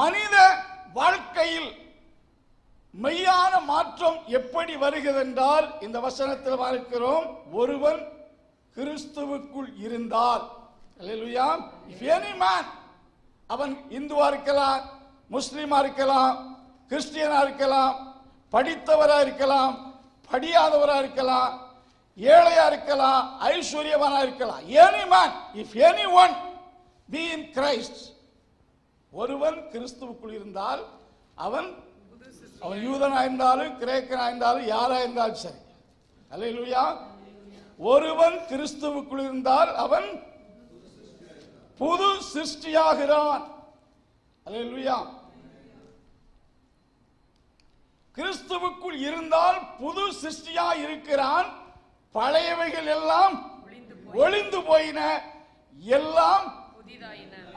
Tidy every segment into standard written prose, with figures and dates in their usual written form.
மனித வாழ்க்கையில் மெய்யான மாற்றம் எப்படி வருகிறது என்றால் இந்த வசனத்தில் பார்க்கிறோம், ஒருவன் கிறிஸ்துவுக்குள் இருந்தால், அல்லேலூயா, if any man, அவன் இந்துவா இருக்கலாம், முஸ்லிமா இருக்கலாம், கிறிஸ்டியனா இருக்கலாம், படித்தவரா இருக்கலாம், படியாதவரா இருக்கலாம், ஏழையா இருக்கலாம், ஐஸ்வர்யவானா இருக்கலாம், any man, if anyone be in Christ, ஒருவன் கிறிஸ்துவுக்குள் இருந்தால் அவன் யூதனா இருந்தாலும் கிரேக்கனா இருந்தாலும் யாரா இருந்தாலும் சரி, அல்லேலூயா, ஒருவன் கிறிஸ்துவுக்குள் இருந்தால் அவன் புது சிருஷ்டியாகிறான், அல்லேலூயா. கிறிஸ்துவுக்குள் இருந்தால் புது சிருஷ்டியா இருக்கிறான், பழையவைகள் எல்லாம் ஒளிந்து போயின, எல்லாம்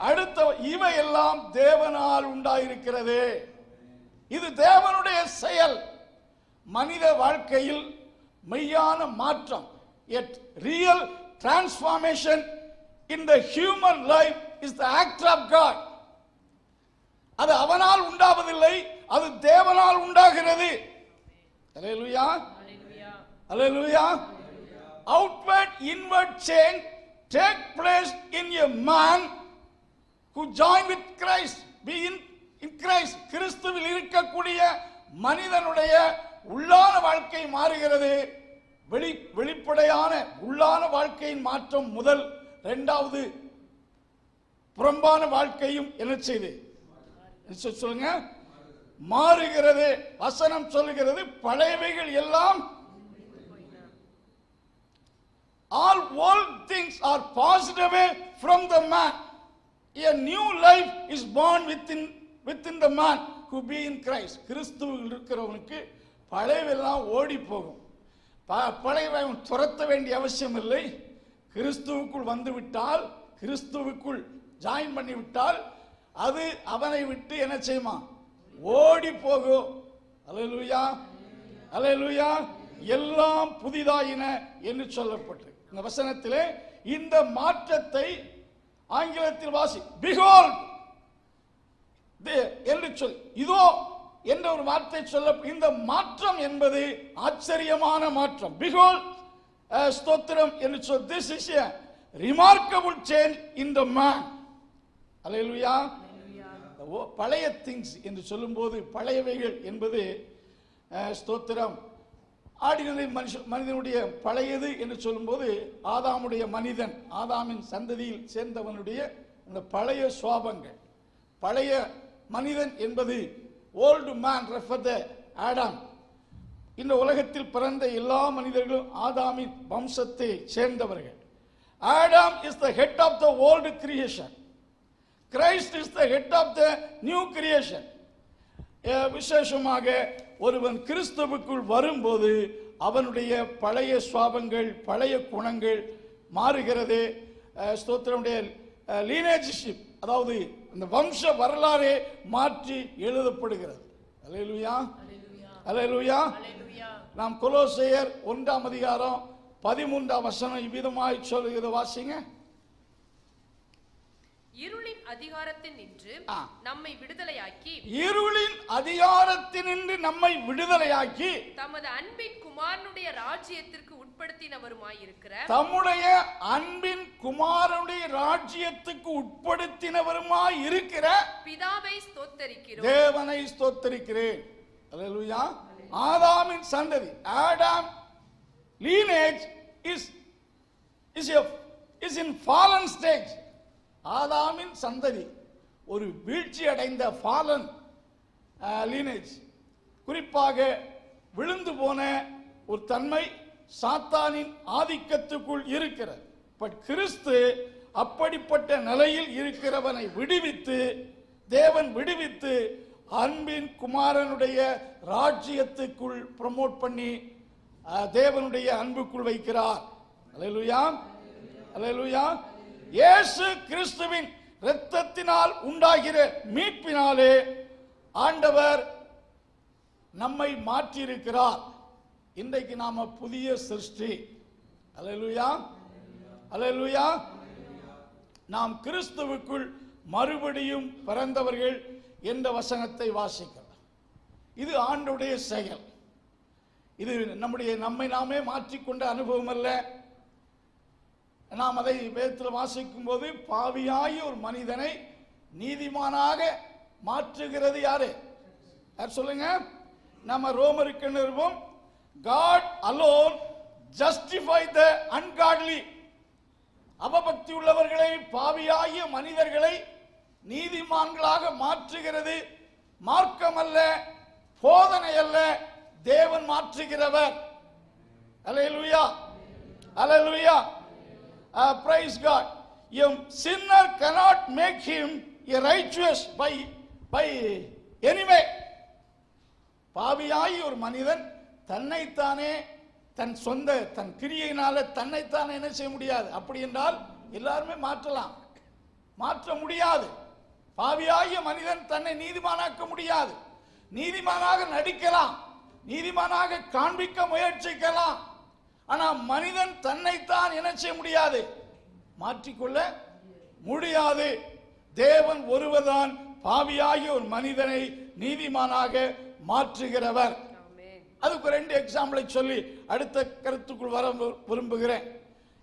அடுத்த இவை எல்லாம் தேவனால் உண்டாயிருக்கிறது. இது தேவனுடைய செயல். மனித வாழ்க்கையில் மெய்யான மாற்றம், yet real transformation in the human life is the act of God. அது அவனால் உண்டாவதில்லை, அது தேவனால் உண்டாகிறது. அல்லேலூயா, அல்லேலூயா. Outward inward change take place in a man who join with Christ, be in Christ. கிறிஸ்துவில் இருக்கக்கூடிய மனிதனுடைய உள்ளான வாழ்க்கை மாறுகிறது. வெளிப்படையான உள்ளான வாழ்க்கையின் மாற்றம் முதல், இரண்டாவது புறம்பான வாழ்க்கையும் என்ன செய்து சொல்லுங்க, மாறுகிறது. வசனம் சொல்லுகிறது, பழையவைகள் எல்லாம், all old things are passed away from the man. A new life is born within the man who be in Christ. கிறிஸ்துவில் இருக்கிறவனுக்கு பழையவெல்லாம் ஓடி போகும். பழையவை துரத்த வேண்டிய அவசியம் இல்லை. கிறிஸ்துவுக்குள் வந்து விட்டால், கிறிஸ்துவுக்குள் ஜாயின் பண்ணி விட்டால், அது அவனை விட்டு என்ன செய்யுமா, ஓடி போகும். அல்லேலூயா, அல்லேலூயா. எல்லாம் புதிதாயின என்று சொல்லப்பட்டு இந்த வசனத்திலே இந்த மாற்றத்தை ஆங்கிலத்தில் வாசி, behold என்று சொல், இதோ என்ற ஒரு வார்த்தை சொல்ல, இந்த மாற்றம் என்பது ஆச்சரியமான மாற்றம். behold, ஸ்தோத்திரம் என்று சொல், this is a remarkable change in the man. அல்லேலூயா. பழைய திங்ஸ் என்று சொல்லும்போது, பழையவைகள் என்பது ஸ்தோத்திரம், ஆர்டினரி மனிதனுடைய பழையது என்று சொல்லும்போது, ஆதாமுடைய மனிதன், ஆதாமின் சந்ததியில் சேர்ந்தவனுடைய அந்த பழைய சுவாபங்கள், பழைய மனிதன் என்பது old man refer the Adam. இந்த உலகத்தில் பிறந்த எல்லா மனிதர்களும் ஆதாமின் வம்சத்தை சேர்ந்தவர்கள். Adam is the head of the old creation, Christ is the head of the new creation. விசேஷமாக ஒருவன் கிறிஸ்துவுக்குள் வரும்போது அவனுடைய பழைய சுவாபங்கள், பழைய குணங்கள் மாறுகிறது. ஸ்தோத்திரமுடைய லீனேஜ்ஷிப், அதாவது அந்த வம்ச வரலாறே மாற்றி எழுதப்படுகிறது. அல்லேலூயா, அல்லேலூயா. நாம் கொலோசையர் 1ஆம் அதிகாரம் 13ஆம் வசனம் இவ்விதமாய் சொல்லுகிறது, வாசிங்க. இருளின் அதிகாரத்தினின்று நம்மை விடுதலையாக்கி, இருளின் அதிகாரத்தினின்று நம்மை விடுதலையாக்கி, தமது அன்பின் குமாரனுடைய ராஜ்யத்திற்கு உட்படுத்தினவருமாயிருக்கிற, தம்முடைய அன்பின் குமாரனுடைய ராஜ்யத்துக்கு உட்படுத்தினவருமாய் இருக்கிற பிதாவை ஸ்தோத்தரிக்கிறோம், தேவனை ஸ்தோத்தரிக்கிறேன். அல்லேலூயா. ஆதாமின் சந்ததி, Adam lineage is in fallen stage. ஆதாமின் சந்ததி ஒரு வீழ்ச்சி அடைந்த ஃபாலன் lineage. குறிப்பாக விழுந்து போன ஒரு தன்மை சாத்தானின் ஆதிக்கத்துக்குள் இருக்கிறது. பட் கிறிஸ்து அப்படிப்பட்ட நிலையில் இருக்கிறவனை விடுவித்து, தேவன் விடுவித்து அன்பின் குமாரனுடைய ராஜ்யத்துக்குள் ப்ரமோட் பண்ணி தேவனுடைய அன்புக்குள் வைக்கிறார். அல்லேலூயா, அல்லேலூயா. இயேசு கிறிஸ்துவின் இரத்தத்தினால் உண்டாகிற மீட்பினாலே ஆண்டவர் நம்மை மாற்றி இருக்கிறார். இன்றைக்கு நாம புதிய சிருஷ்டி. அல்லேலூயா, அல்லேலூயா. நாம் கிறிஸ்துவுக்குள் மறுபடியும் பிறந்தவர்கள் என்ற வசனத்தை வாசிக்கிறோம். இது ஆண்டவருடைய செயல். இது நம்மை நாமே மாற்றிக்கொண்ட அனுபவம் அல்ல. நாம் அதை வேதத்தில் வாசிக்கும் போது பாவியாய் ஒரு மனிதனை நீதிமானாக மாற்றுகிறது யாரு? யார் சொல்லுங்க? நம்ம ரோமருக்கு நிறுவம், God alone justify the ungodly. அவபக்தி உள்ளவர்களை, பாவியாகிய மனிதர்களை நீதிமான்களாக மாற்றுகிறது மார்க்கம் அல்ல, போதனை அல்ல, தேவன் மாற்றுகிறவர். அல்லேலூயா, அல்லேலூயா. Praise God. A sinner cannot make him a righteous by any way. பாவியாய் ஒரு மனிதன் தன்னைத்தானே தன் கிரியையினால தன்னைத்தானே என்ன செய்ய முடியாது. அப்படி என்றால் எல்லாருமே மாற்றலாம், மாற்ற முடியாது. பாவியாகிய மனிதன் தன்னை நீதிமானாக்க முடியாது. நீதிமானாக நடிக்கலாம், நீதிமானாக காண்பிக்க முயற்சிக்கலாம். ஆனா மனிதன் தன்னைத்தான் என்ன செய்ய முடியாது, மாற்றிக்கொள்ள முடியாது. தேவன் ஒருவர்தான் பாவியாகிய ஒரு மனிதனை நீதிமானாக மாற்றுகிறவர். அதுக்கு 2 எக்ஸாம்பிளை சொல்லி அடுத்த கருத்துக்குள் வர விரும்புகிறேன்.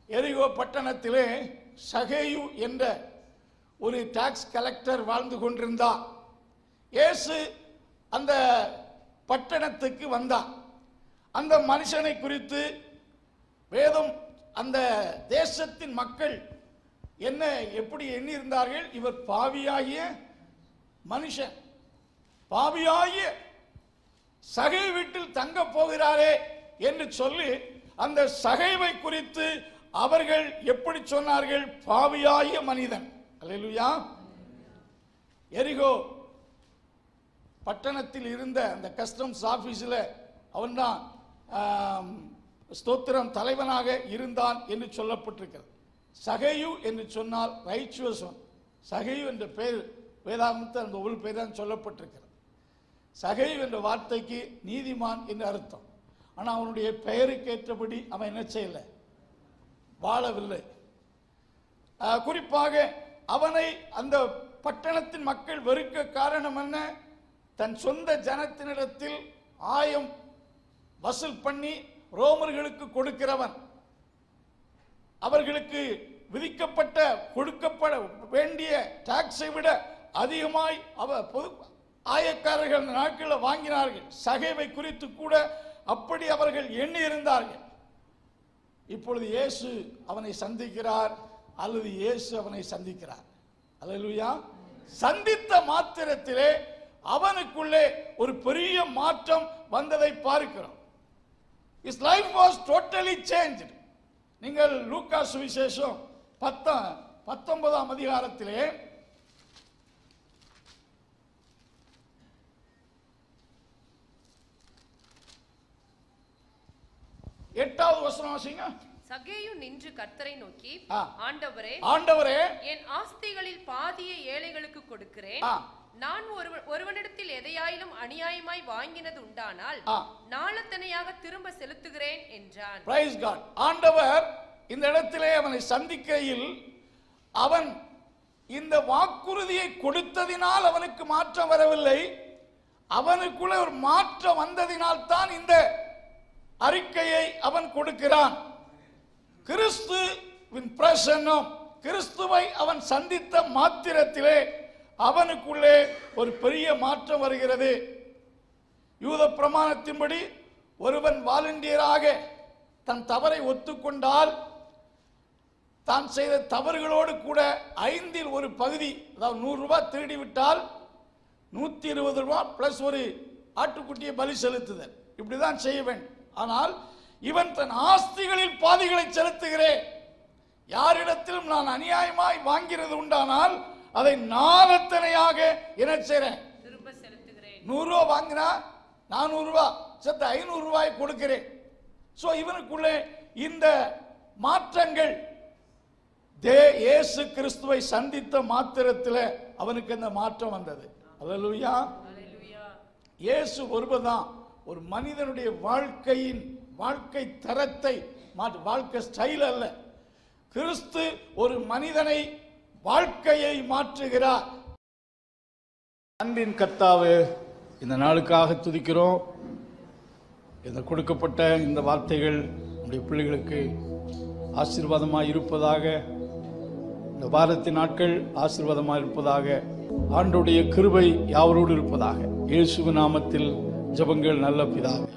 எரிகோ பட்டணத்திலே சகேயு என்ற ஒரு டாக்ஸ் கலெக்டர் வாழ்ந்து கொண்டிருந்தார். இயேசு அந்த பட்டணத்துக்கு வந்தார். அந்த மனுஷனை குறித்து வேதம் அந்த தேசத்தின் மக்கள் என்ன எப்படி எண்ணி இருந்தார்கள்? இவர் பாவியாகிய மனுஷன், பாவியாகிய சகை வீட்டில் தங்க போகிறாரே என்று சொல்லி அந்த சகைவை குறித்து அவர்கள் எப்படி சொன்னார்கள்? பாவியாகிய மனிதன். அல்லேலூயா. எரிகோ பட்டணத்தில் இருந்த அந்த கஸ்டம்ஸ் ஆபீஸில் அவன்தான் ஸ்தோத்திரம் தலைவனாக இருந்தான் என்று சொல்லப்பட்டிருக்கிறது. சகையு என்று சொன்னால் ரைச்சுவஸ் ஒன். சகையு என்ற பெயர் வேதாகமத்தில் அந்த ஒரு பெயர் தான் சொல்லப்பட்டிருக்கிறது. சகையு என்ற வார்த்தைக்கு நீதிமான் என்று அர்த்தம். ஆனால் அவனுடைய பெயருக்கு ஏற்றபடி அவன் என்ன செய்யல, வாழவில்லை. குறிப்பாக அவனை அந்த பட்டணத்தின் மக்கள் வெறுக்க காரணம் என்ன? தன் சொந்த ஜனத்தினிடத்தில் ஆயம் வசூல் பண்ணி ரோமர்களுக்கு கொடுக்கிறவன். அவர்களுக்கு விதிக்கப்பட்ட கொடுக்கப்பட வேண்டிய டாக்ஸை விட அதிகமாய் ஆயக்காரர்கள் நாட்களில் வாங்கினார்கள். சகைவை குறித்து கூட அப்படி அவர்கள் எண்ணி இருந்தார்கள். இப்பொழுது இயேசு அவனை சந்திக்கிறார், அல்லது இயேசு அவனை சந்திக்கிறார். அல்லேலூயா. சந்தித்த மாத்திரத்திலே அவனுக்குள்ளே ஒரு பெரிய மாற்றம் வந்ததை பார்க்கிறோம். His life was totally changed. நீங்கள் லூக்கா சுவிசேஷம் 19ஆம் அதிகாரத்திலே 8வது வசனம் வாசிங்க. சகேயு நின்று கர்த்தரை நோக்கி, ஆண்டவரே, ஆண்டவரே, என் ஆஸ்திகளில் பாதியை ஏழைகளுக்கு கொடுக்கிறேன். நான் ஒருவனிடத்தில் எதையாயிலும் அநியாயமாய் வாங்கினது உண்டானால் நாளத்தனையாக திரும்ப செலுத்துகிறேன் என்றான். Praise God. ஆண்டவர் இந்த இடத்திலே அவனை சந்திக்கையில் அவன் இந்த வாக்குறுதியை கொடுத்ததினால் அவனுக்கு மாற்றம் வரவில்லை, அவனுக்குள்ள ஒரு மாற்றம் வந்ததினால் தான் இந்த அறிக்கையை அவன் கொடுக்கிறான். கிறிஸ்துவின் பிரசன்னம், கிறிஸ்துவை அவன் சந்தித்த மாத்திரத்திலே அவனுக்குள்ளே ஒரு பெரிய மாற்றம் வருகிறது. யூத பிரமாணத்தின்படி ஒருவன் வாலண்டியராக தன் தவறை ஒத்துக்கொண்டால் தான் செய்த தவறுகளோடு கூட 5இல் ஒரு பகுதி, அதாவது 100 ரூபாய் திருடி விட்டால் 120 ரூபாய் பிளஸ் ஒரு ஆட்டுக்குட்டியை பலி செலுத்துதல், இப்படிதான் செய்ய வேண்டும். ஆனால் இவன் தன் ஆஸ்திகளில் பாதிகளை செலுத்துகிறேன். யாரிடத்திலும் நான் அநியாயமாய் வாங்கிறது உண்டானால் அதை நாளத்தனையாக என்ன செய்றேன், திரும்ப செலுத்துகிறேன். 100 ரூபாய் வாங்கினா 400 ரூபாய் சேர்த்து 500 ரூபாய் கொடுக்கிறேன். சோ இவனுக்குள்ளே இந்த மாற்றங்கள் இயேசு கிறிஸ்துவை சந்தித்த மாத்திரத்தில் அவனுக்கு அந்த மாற்றம் வந்தது. அல்லேலூயா. இயேசு ஒருவர்தான் ஒரு மனிதனுடைய வாழ்க்கை தரத்தை வாழ்க்கை ஸ்டைல் அல்ல, கிறிஸ்து ஒரு மனிதனை வாழ்க்கையை மாற்றுகிறார். அன்பின் கர்த்தாவே, இந்த நாளுக்காக துதிக்கிறோம். இந்த கொடுக்கப்பட்ட இந்த வார்த்தைகள் நம்முடைய பிள்ளைகளுக்கு ஆசீர்வாதமாக இருப்பதாக, இந்த வாரத்தின் நாட்கள் ஆசீர்வாதமாக இருப்பதாக, ஆண்டவருடைய கிருபை யாவரோடு இருப்பதாக. இயேசுவின் நாமத்தில் ஜெபங்கள் நல்ல பிதாவே.